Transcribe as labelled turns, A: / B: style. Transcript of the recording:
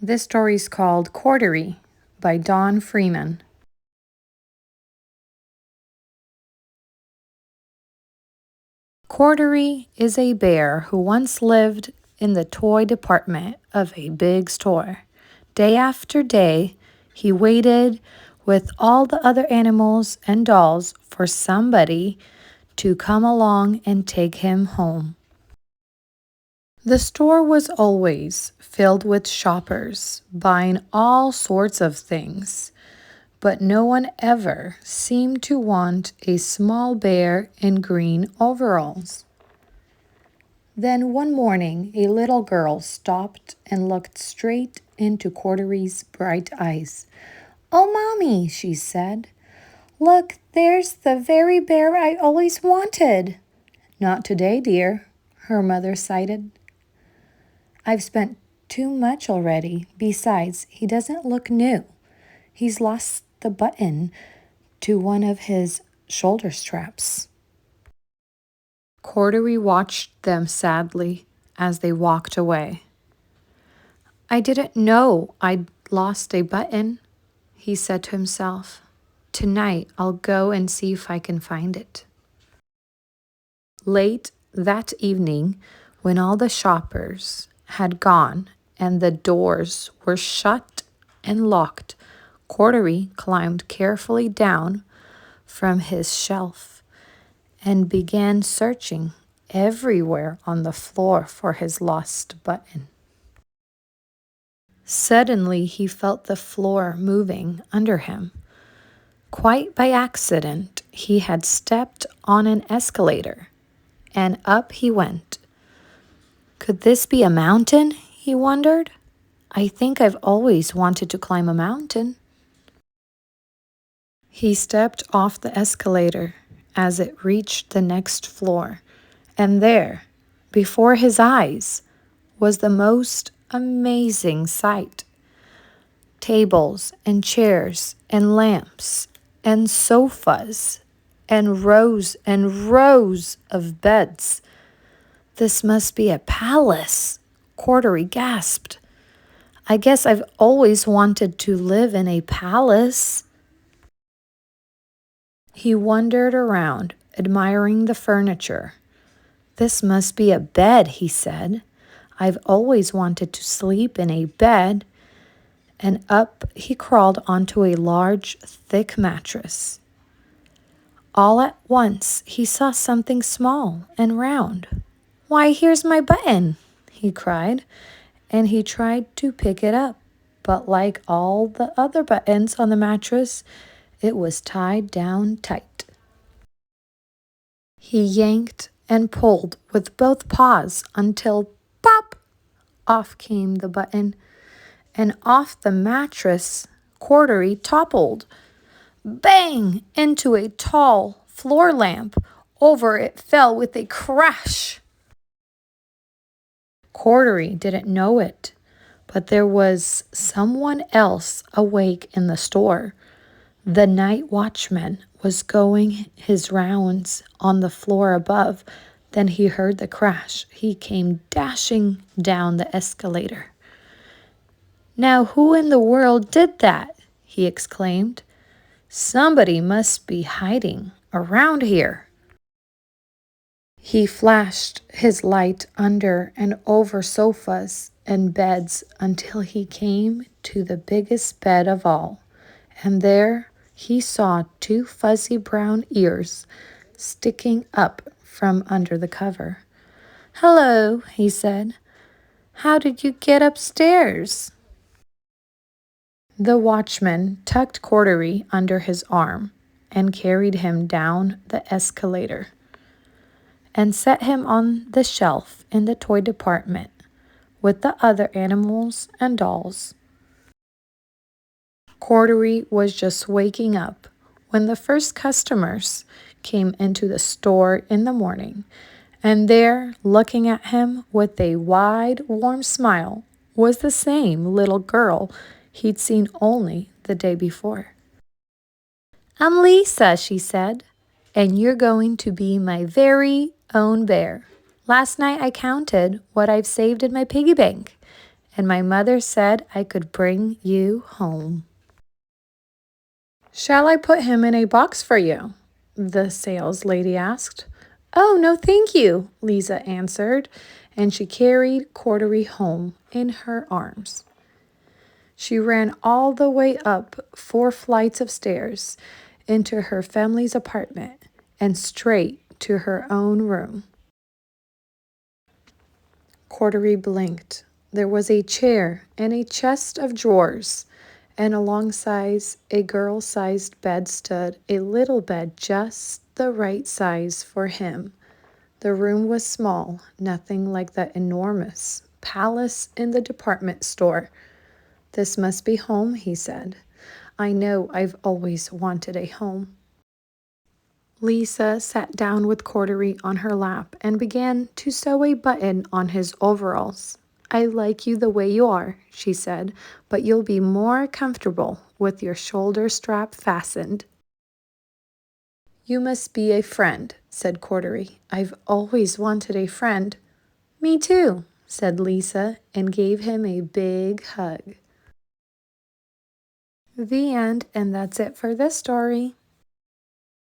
A: This story is called Corduroy by Don Freeman. Corduroy is a bear who once lived in the toy department of a big store. Day after day, he waited with all the other animals and dolls for somebody to come along and take him home. The store was always filled with shoppers buying all sorts of things, but no one ever seemed to want a small bear in green overalls. Then one morning, a little girl stopped and looked straight into Corduroy's bright eyes. "Oh, Mommy," she said, "look, there's the very bear I always wanted." "Not today, dear," her mother sighed. "I've spent too much already. Besides, he doesn't look new. He's lost the button to one of his shoulder straps." Corduroy watched them sadly as they walked away. "I didn't know I'd lost a button," he said to himself. "Tonight I'll go and see if I can find it." Late that evening, when all the shoppers had gone and the doors were shut and locked, Corduroy climbed carefully down from his shelf and began searching everywhere on the floor for his lost button. Suddenly, he felt the floor moving under him. Quite by accident, he had stepped on an escalator, and up he went. Could this be a mountain? He wondered. I think I've always wanted to climb a mountain. He stepped off the escalator as it reached the next floor, and there, before his eyes, was the most amazing sight. Tables and chairs and lamps and sofas and rows of beds. "This must be a palace," Corduroy gasped. "I guess I've always wanted to live in a palace." He wandered around, admiring the furniture. "This must be a bed," he said. "I've always wanted to sleep in a bed." And up he crawled onto a large, thick mattress. All at once, he saw something small and round. "Why, here's my button," he cried, and he tried to pick it up. But like all the other buttons on the mattress, it was tied down tight. He yanked and pulled with both paws until pop! Off came the button, and off the mattress Corduroy toppled. Bang! Into a tall floor lamp. Over it fell with a crash. Corduroy didn't know it, but there was someone else awake in the store. The night watchman was going his rounds on the floor above. Then he heard the crash. He came dashing down the escalator. "Now, who in the world did that?" he exclaimed. "Somebody must be hiding around here." He flashed his light under and over sofas and beds until he came to the biggest bed of all, and there he saw two fuzzy brown ears sticking up from under the cover. "Hello," he said. "How did you get upstairs?" The watchman tucked Corduroy under his arm and carried him down the escalator and set him on the shelf in the toy department with the other animals and dolls. Corduroy was just waking up when the first customers came into the store in the morning, and there, looking at him with a wide, warm smile, was the same little girl he'd seen only the day before. "I'm Lisa," she said, "and you're going to be my very own bear. Last night I counted what I've saved in my piggy bank, and my mother said I could bring you home. Shall I put him in a box for you? The sales lady asked. Oh, no, thank you, Lisa answered, and she carried Corduroy home in her arms. She ran all the way up 4 flights of stairs into her family's apartment and straight to her own room. Corduroy blinked. There was a chair and a chest of drawers, and alongside a girl-sized bed stood a little bed just the right size for him. The room was small, nothing like the enormous palace in the department store. This must be home, he said. I know I've always wanted a home. Lisa sat down with Corduroy on her lap and began to sew a button on his overalls. I like you the way you are, she said, but you'll be more comfortable with your shoulder strap fastened. You must be a friend, said Corduroy. I've always wanted a friend. Me too, said Lisa, and gave him a big hug. The end, and that's it for this story.